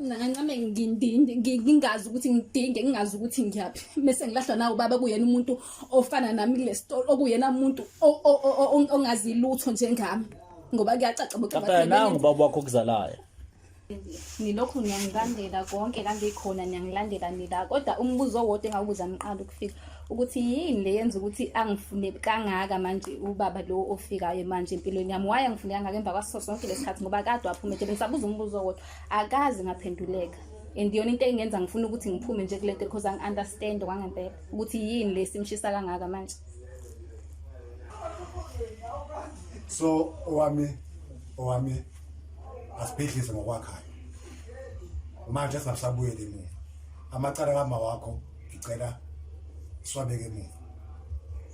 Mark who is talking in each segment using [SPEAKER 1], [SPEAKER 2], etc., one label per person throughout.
[SPEAKER 1] Ngancame ngingazi ukuthi ngidinge ngingazi ukuthi ngiyaphi bese ngilahlwa nawo baba kuyena umuntu ofana nami kule story okuyena umuntu ongazi lutho njengami ngoba kuyacaca
[SPEAKER 2] Kodwa nangu baba wakho kuzalayo.
[SPEAKER 1] Nilokhu ngiyangilandela konke la ngikhona ngiyangilandela nila kodwa umbuzo wodwa engawubuza ngiqala ukufika ukuthi yini le yenza ukuthi angifune kangaka manje ubaba lo ofikayo manje empilweni yami waya ngifune kangaka emva kwaso sonke lesikhathi ngoba kade waphumele ngisabuza umbuzo wodwa akazi ngaphenduleka andiyona into engenza ngifuna ukuthi ngiphume nje kule nto because angi-understand kwangempela ukuthi yini le simshisa kangaka manje.
[SPEAKER 3] So owami asibhedlise ngokwakhaya manje asabuyele emuva amacala kama wakho ngicela siwabeke emuva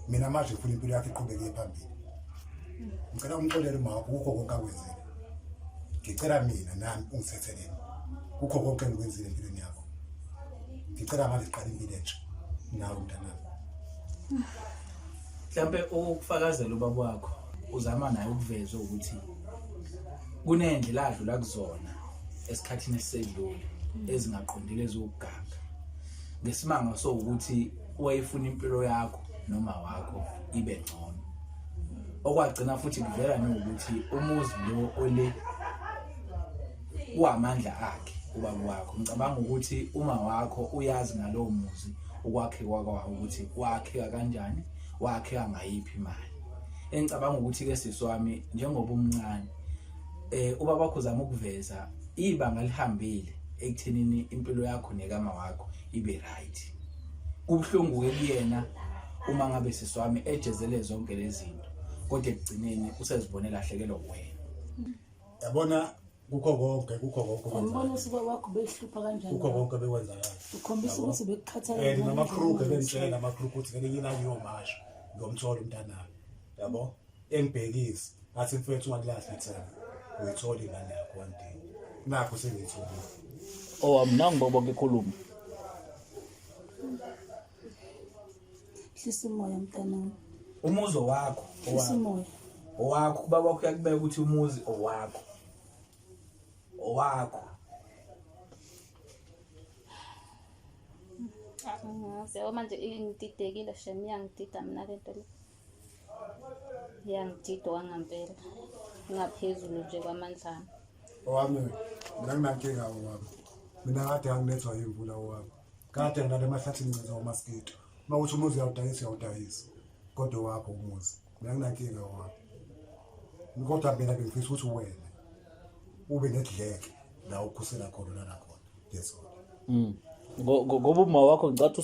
[SPEAKER 3] mina manje ngifuna impilo yakhe iqhubeke phambili ngicela umxolele uma wakho kukho konke akwenzile ngicela mina nami ungisethelele kukho konke engikwenzile empilweni yakho ngicela manje siqale impilo entsha nawe mntanami.
[SPEAKER 4] Mhlambe ukufakazela ubaba wakho uzama naye ukuveza ukuthi kunendlela adlula kuzona esikhathini esisedlule ezingaqondile ezokugaga ngesimanga sokuthi wayefuna impilo yakho noma wakho ibe ngcono okwagcina futhi kuvela nokuthi umuzi lo ole uamandla akhe ubaba wakho ngicabanga ukuthi uma wakho uyazi ngalowo muzi ukwakhe kwakho ukuthi wakheka kanjani wakheka ngayiphi imali engicabanga ukuthi ke siswami njengoba umncane ubaba wakho uzama ukuveza ibanga lihambile ekuthenini impilo yakho nekama wakho ibe right kubhlungu ke kuyena uma ngabe siswami ejezele zonke lezi zinto kodwa ekugcineni usezibonela lahlekelwa wena.
[SPEAKER 3] Yabona kukho konke
[SPEAKER 5] ngibona ukuthi kwakho behlupha kanjani
[SPEAKER 3] kukho konke bekwenzakala
[SPEAKER 5] ukhombisa ukuthi bekukhathalela
[SPEAKER 3] namakruge bentshela amakruge ukuthi ngeke ngina kuyomasha ngiyomthola umntanami yabo engibhekisi athi mfethu ungalahla ithemba uyithola ingane yakho one day nakho sengiyitholile.
[SPEAKER 2] Nangu baba kekhuluma.
[SPEAKER 5] hlisa umoya mntanami
[SPEAKER 4] Umuzo wakho
[SPEAKER 5] hlisa umoya
[SPEAKER 4] owakho baba wakho yakubeka ukuthi umuzi owakho
[SPEAKER 1] Ngaze manje ngididekile shame iyangidida mina lento le iyangidida kwangempela ngaphezulu nje kwamandla ami.
[SPEAKER 3] Owami mina nginankinga owami mina kade angilethwa imvula owami kade ngilale emahlathini ngenza umaskito mawuthi umuzi uyawudayisa kodwa wakho umuzi mina nginankinga owami kodwa mina bengifisa ukuthi wena ube nedleke la ukhusela khona nakhona yesona.
[SPEAKER 2] Ngoba uma wakho ngicathi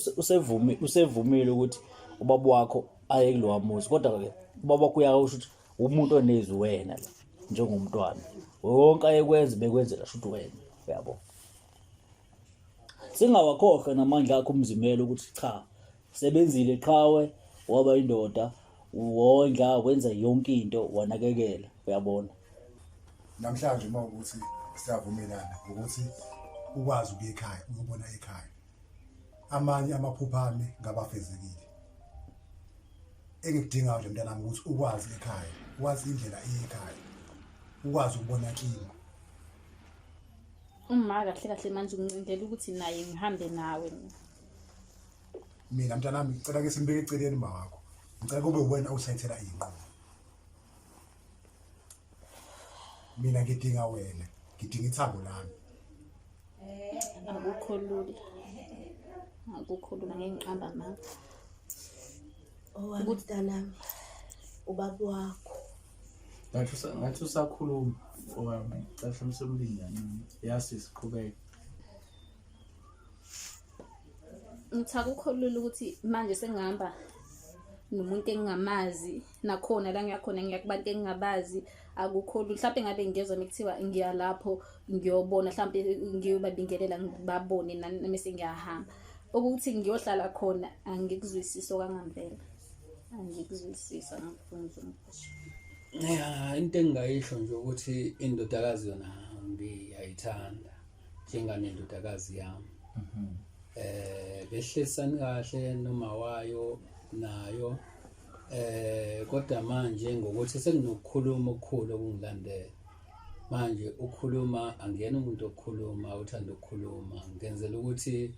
[SPEAKER 2] usevumile ukuthi ubaba wakho aye kulowa muzi kodwa ke ubaba wakho uyasho ukuthi umuntu onezwi wena la njengomntwana wonke ayekwenza bekwenzela shothi wena uyabo singawakhohle namandla akho umzimela ukuthi cha sebenzile eqhawe waba indoda wondla wenza yonke into wanakekela uyabona.
[SPEAKER 3] Namhlanje uma ukuthi siyavumelana ukuthi ukwazi ukuya ekhaya uyobona ekhaya amanye amaphupha ami ngabafezekile engikudingayo nje mntanami ukuthi ukwazi ekhaya ukwazi indlela ekhaya ukwazi ukubona kini
[SPEAKER 1] Uma kahle manje ungincindela ukuthi naye ngihambe nawe
[SPEAKER 3] mina mntanami ngicela ke simbeke eceleni ma wakho ngicela kube wena usayithela inqobo mina ngidinga wena ngidinga ithambo lami.
[SPEAKER 1] Akukho lula ngengiqamba mama
[SPEAKER 5] owami mntanami ubaba wakho
[SPEAKER 4] ngathi usakhuluma owami cela msemlingani yasi siqhubeke.
[SPEAKER 1] Ngithi akukho lula ukuthi manje sengihamba nomuntu engingamazi nakhona la ngiyakhona ngiyakubantu engingabazi akukho lula mhlawumbe ngabe ngiyezwa mekuthiwa ngiya lapho ngiyobona mhlawumbe ngiyobabingelela ngibabone nami sengiyahamba ukuthi ngiyohlala khona angikuzwisisi kwangempela angikuzwisisa ngikufunza umphusho.
[SPEAKER 6] Into engingayisho nje ukuthi indodakazi yona ngiyayithanda njenganendodakazi yami. Behlisani kahle noma wayo nayo kodwa manje ngokuthi sekunokukhuluma okukhulu okungilandela manje ukhuluma angena umuntu okhuluma uthanda ukukhuluma ngenzela ukuthi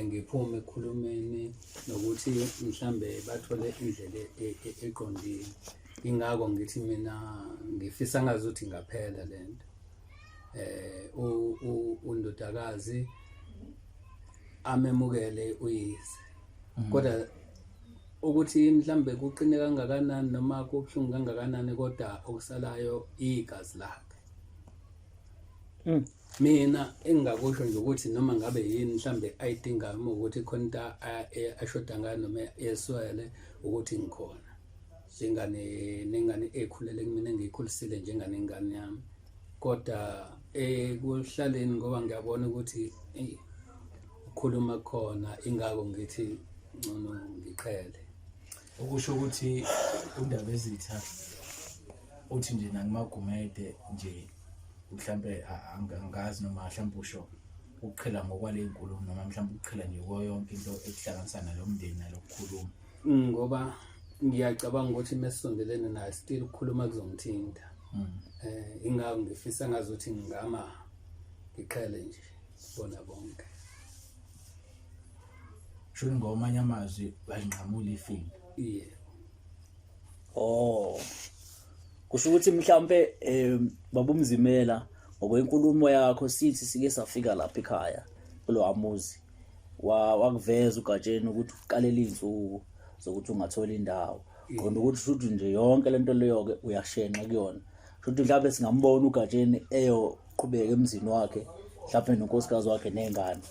[SPEAKER 6] ngiphume ekhulumeni nokuthi mhlambe bathole indlela eqondile. Ingakho ngithi mina ngifisa ngazuthi ngaphela lento. Undodakazi amemukele uyise. Kodwa ukuthi mhlambe kuqine kangakanani noma kubhlungu kangakanani kodwa okusalayo igazi lakhe. Mina engingakusho nje ukuthi noma ngabe yini mhlambe ayidingayo uma ukuthi khona into ashoda ngayo noma eswele ukuthi ngikhona. Nengane ekhulele kumina engiyikhulisile njengane ingane yami. Kodwa kuhlaleni ngoba ngiyabona ukuthi ukukhuluma khona ingako ngithi ngcono ngiqhele.
[SPEAKER 4] Ukusho ukuthi uNdaba Ezitha uthi nje nangimagumede nje mhlambe angazi noma mhlambe usho ukuqhela ngokwale inkulumo noma mhlambe ukuqhela nje kuyo yonke into ekuhlanganisa nalomndeni nalokukhuluma.
[SPEAKER 6] Ngoba ngiyacabanga ukuthi mesisondelene naye still ukukhuluma kuzongithinta. Ingako ngifisa ngazuthi ngingama ngiqhele nje bona bonke.
[SPEAKER 4] Shuni ngomanye amazwi banqamula ifini.
[SPEAKER 2] Kusho ukuthi mhlambe babumzimela ngokwenkulumo yakho sithi sike safika lapha ekhaya kulo amuzi wakuveza uGatsheni ukuthi uqalela izinsuku zokuthi ungathola indawo. Kodwa ukuthi futhi nje yonke lento leyo ke uyashenqa kuyona. Futhi mhlawumbe singambona uGatsheni eyoqhubeka emzini wakhe mhlawumbe nonkosikazi wakhe nengane.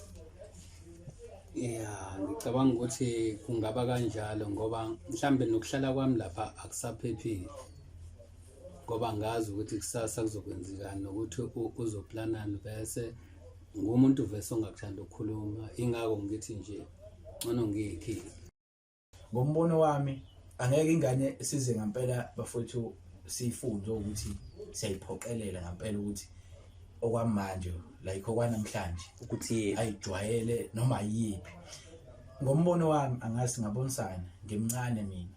[SPEAKER 6] Ngicabanga ukuthi kungaba kanjalo ngoba mhlambe nokuhlala kwami lapha akusaphephile. Ngoba ngazi ukuthi kusasa kuzokwenzekani nokuthi uzoplanani bese ngumuntu vese ongakuthanda ukukhuluma. Ingako ngithi nje ngcono ngiyikhiphe.
[SPEAKER 4] Ngombono wami angeke ingane size ngempela bafowethu sifunde ukuthi siyayiphoqelela ngempela ukuthi okwamanje like okwanamhlanje
[SPEAKER 2] ukuthi
[SPEAKER 4] ayijwayele noma yipi. Ngombono wami angazi ngabonisana ngimncane mina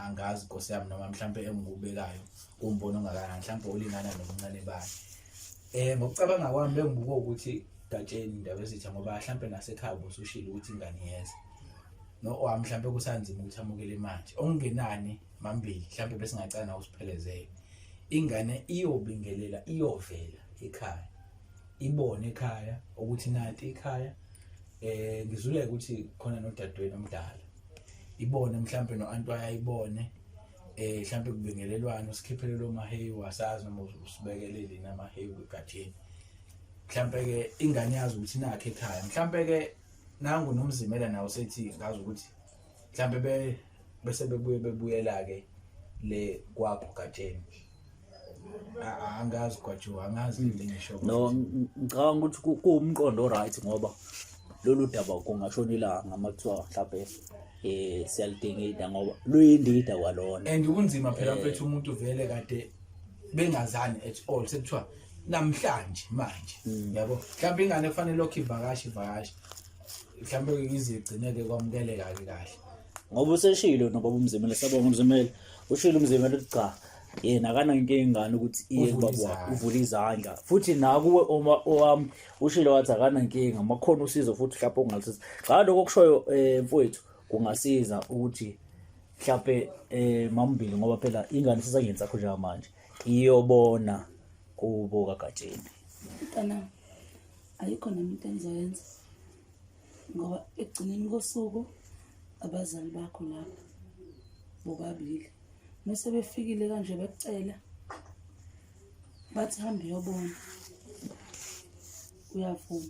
[SPEAKER 4] angazi Nkosi yami noma mhlambe engikubekayo umbono ongakanani mhlambe olingana nobuncane bakhe. Ngokucabanga kwami bengibuka ukuthi Gatsheni Indaba Ezitha ngoba mhlambe nasekhaya usushilo ukuthi ingane yeza no wami mhlambe kusanzima ukuthi amukele manje okungenani mambili mhlambe bese ngacana usiphelezele ingane iyobingelela iyovela ekhaya ibone ekhaya ukuthi nathi ekhaya ngizule ukuthi khona nodadewenu omdala ibone mhlambe noantu ayayibone mhlambe kubingelelwana usikhiphelelo maheyi wasazi noma usibekelele namaheyi kuGatsheni mhlambe ke ingane yazi ukuthi nakhe ekhaya mhlambe ke nangu nomzimela nawo sethi ngazi ukuthi mhlambe bese bebuyela ke le kwakho Gatsheni. Angazi kwaJo angazi ngisho.
[SPEAKER 2] No ngicabanga ukuthi kuwumqondo oright ngoba lolu daba kungashonilanga makuthiwa mhlawumbe siyalidingida ngoba luyindida kwalona.
[SPEAKER 4] And kunzima phela mfethu umuntu vele kade bengazani at all sekuthiwa namhlanje manje yabo mhlawumbe ingane kufanele lokho ivakashi mhlawumbe izigcineke kwamukeleka kahle
[SPEAKER 2] ngoba useshilo nobaba uMzimela sabonga uMzimela ushilo uMzimela ukuthi cha yena akana inkinga ingane ukuthi iye kubaba uvula izandla futhi nakuwe owami ushilo wathi akana inkinga makhona usizo futhi mhlawumbe ongalisiza cha lokho kushoyo mfowethu kungasiza ukuthi mhlawumbe mambili ngoba phela ingane sisangeni sakho njengamanje iyobona kubo kaGatsheni.
[SPEAKER 5] Mntana ayikho nami into engizoyenza ngoba ekugcineni kosuku abazali bakho lapha bobabili mase befikile kanje bekucela bathi hambe yobona uyavuma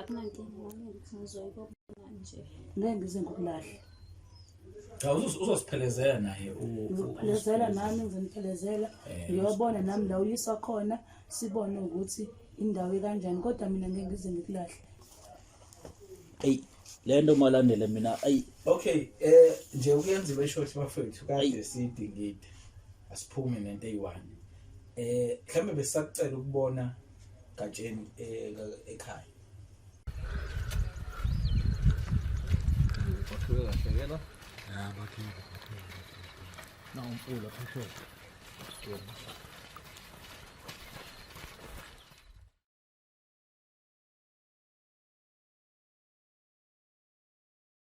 [SPEAKER 1] akunankinga nami ngizoyibona nje
[SPEAKER 5] ngeke ngize ngokulahla
[SPEAKER 4] cha uzosiphelezela naye
[SPEAKER 5] uzophelezela nami ngizoniphelezela ngiyobona nami la uyiswa khona sibone ukuthi indawo kanjani kodwa mina ngeke ngize ngikulahle.
[SPEAKER 2] Lento malandele mina
[SPEAKER 4] okay nje ukuyenza beshort bafethu kade sidingide asiphume nento eyi1 mhlambe besakucela ukubona Gatsheni ekhaya.
[SPEAKER 2] Bakhuye kahle ke lo bakhuye no umfulo phezulu